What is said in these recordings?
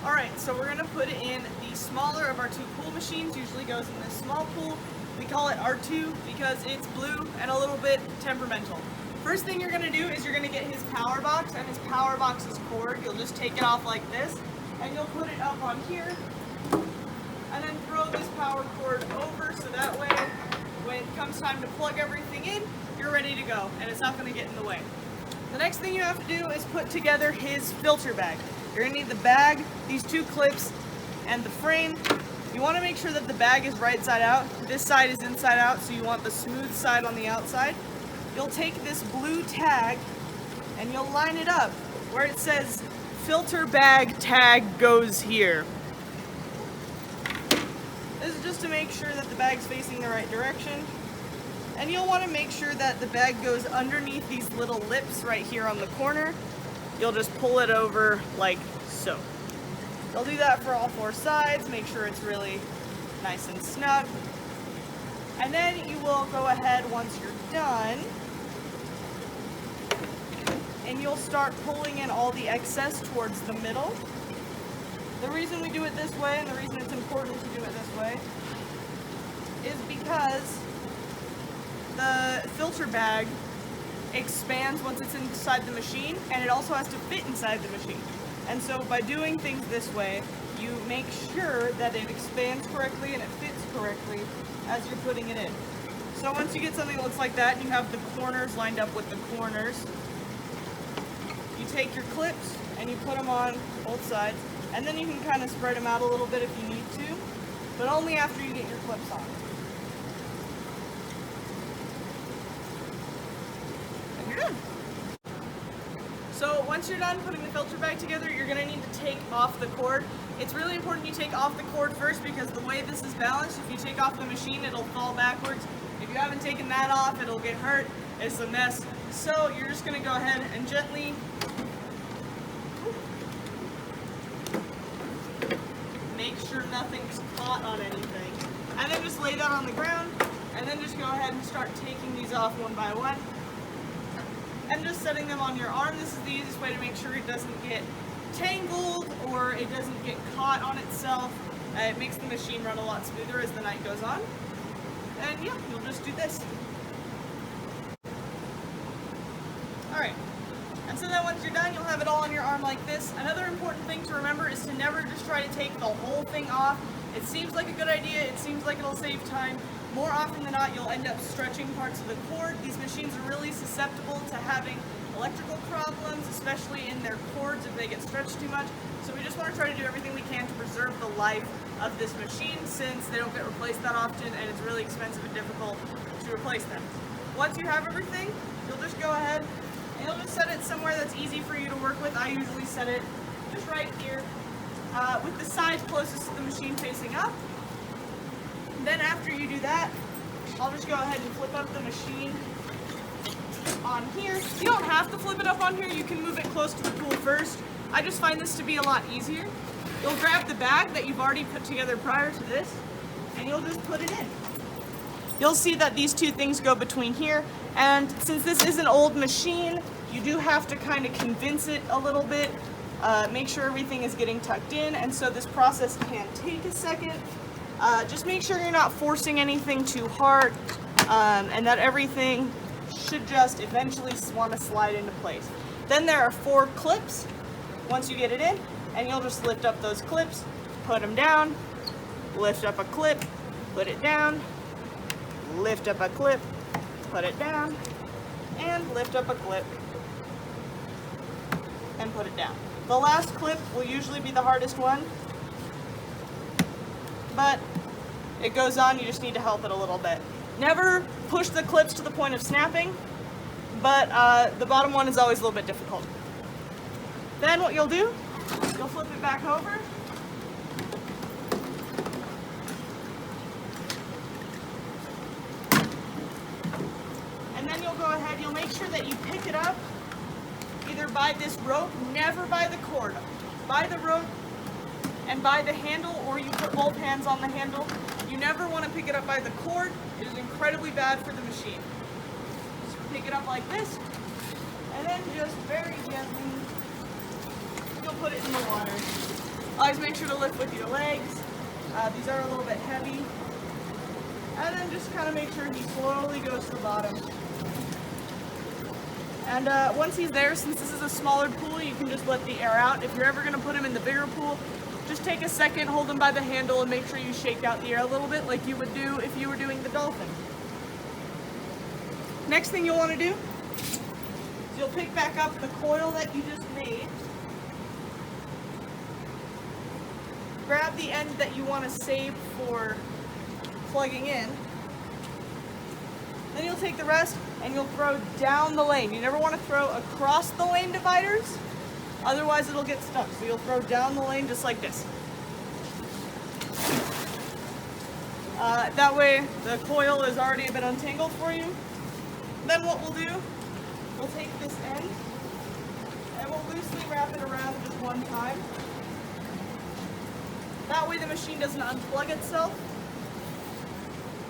Alright, so we're going to put it in the smaller of our two pool machines. Usually goes in this small pool. We call it R2 because it's blue and a little bit temperamental. First thing you're going to do is you're going to get his power box, and his power box's cord. You'll just take it off like this, and you'll put it up on here, and then throw this power cord over so that way when it comes time to plug everything in, you're ready to go, and it's not going to get in the way. The next thing you have to do is put together his filter bag. You're going to need the bag, these two clips, and the frame. You want to make sure that the bag is right side out. This side is inside out, so you want the smooth side on the outside. You'll take this blue tag and you'll line it up where it says filter bag tag goes here. This is just to make sure that the bag's facing the right direction. And you'll want to make sure that the bag goes underneath these little lips right here on the corner. You'll just pull it over like so. You'll do that for all four sides, make sure it's really nice and snug. And then you will go ahead once you're done, and you'll start pulling in all the excess towards the middle. The reason we do it this way, and the reason it's important to do it this way, is because the filter bag expands once it's inside the machine, and it also has to fit inside the machine. And so by doing things this way, you make sure that it expands correctly and it fits correctly as you're putting it in. So once you get something that looks like that, and you have the corners lined up with the corners, you take your clips and you put them on both sides, and then you can kind of spread them out a little bit if you need to, but only after you get your clips on. So once you're done putting the filter bag together, you're going to need to take off the cord. It's really important you take off the cord first because the way this is balanced, if you take off the machine, it'll fall backwards. If you haven't taken that off, it'll get hurt. It's a mess. So you're just going to go ahead and gently make sure nothing's caught on anything. And then just lay that on the ground, and then just go ahead and start taking these off one by one. And just setting them on your arm. This is the easiest way to make sure it doesn't get tangled or it doesn't get caught on itself. It makes the machine run a lot smoother as the night goes on. And yeah, you'll just do this. Alright, and so then once you're done, you'll have it all on your arm like this. Another important thing to remember is to never just try to take the whole thing off. It seems like a good idea, it seems like it'll save time. More often than not, you'll end up stretching parts of the cord. These machines are really susceptible to having electrical problems, especially in their cords if they get stretched too much. So we just want to try to do everything we can to preserve the life of this machine since they don't get replaced that often and it's really expensive and difficult to replace them. Once you have everything, you'll just go ahead and you'll just set it somewhere that's easy for you to work with. I usually set it just right here with the sides closest to the machine facing up. Then after you do that, I'll just go ahead and flip up the machine on here. You don't have to flip it up on here, you can move it close to the pool first. I just find this to be a lot easier. You'll grab the bag that you've already put together prior to this, and you'll just put it in. You'll see that these two things go between here, and since this is an old machine, you do have to kind of convince it a little bit, make sure everything is getting tucked in, and so this process can take a second. Just make sure you're not forcing anything too hard, and that everything should just eventually want to slide into place. Then there are 4 clips once you get it in, and you'll just lift up those clips, put them down, lift up a clip, put it down, lift up a clip, put it down, and lift up a clip, and put it down. The last clip will usually be the hardest one, but it goes on, you just need to help it a little bit. Never push the clips to the point of snapping, but the bottom one is always a little bit difficult. Then what you'll do, you'll flip it back over, and then you'll go ahead, you'll make sure that you pick it up either by this rope, never by the cord, by the rope and by the handle, or you put both hands on the handle. You never want to pick it up by the cord. It is incredibly bad for the machine. Just pick it up like this, and then just very gently, you'll put it in the water. Always make sure to lift with your legs. These are a little bit heavy. And then just kind of make sure he slowly goes to the bottom. And once he's there, since this is a smaller pool, you can just let the air out. If you're ever going to put him in the bigger pool, just take a second, hold him by the handle, and make sure you shake out the air a little bit like you would do if you were doing the dolphin. Next thing you'll want to do is you'll pick back up the coil that you just made. Grab the end that you want to save for plugging in. Then you'll take the rest and you'll throw down the lane. You never want to throw across the lane dividers, otherwise it'll get stuck. So you'll throw down the lane just like this. That way the coil is already a bit untangled for you. Then what we'll do, we'll take this end and we'll loosely wrap it around just one time. That way the machine doesn't unplug itself.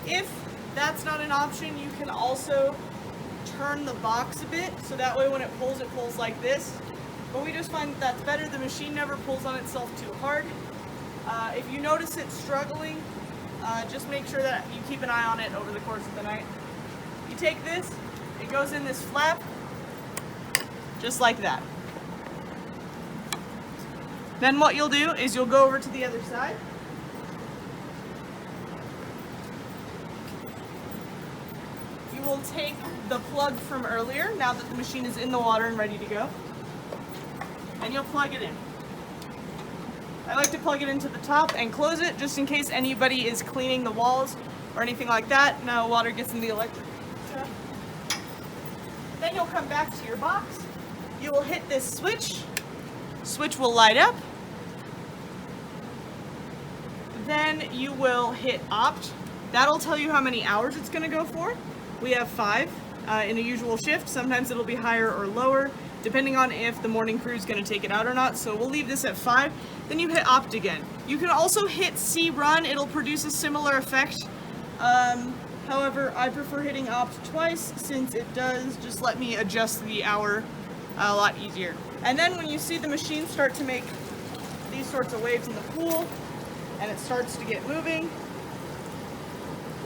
If that's not an option, you can also turn the box a bit, so that way when it pulls like this. But we just find that that's better. The machine never pulls on itself too hard. If you notice it struggling, just make sure that you keep an eye on it over the course of the night. You take this, it goes in this flap, just like that. Then what you'll do is you'll go over to the other side. You will take the plug from earlier, now that the machine is in the water and ready to go, and you'll plug it in. I like to plug it into the top and close it just in case anybody is cleaning the walls or anything like that. Now water gets in the electric stuff. Then you'll come back to your box. You will hit this switch. Switch will light up. Then you will hit opt. That'll tell you how many hours it's going to go for. We have 5 in a usual shift. Sometimes it'll be higher or lower, depending on if the morning crew is going to take it out or not. So we'll leave this at 5. Then you hit opt again. You can also hit C run. It'll produce a similar effect. However, I prefer hitting opt twice since it does just let me adjust the hour a lot easier. And then when you see the machine start to make these sorts of waves in the pool, and it starts to get moving,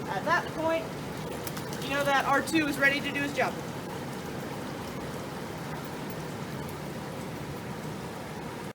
at that point, you know that R2 is ready to do his job.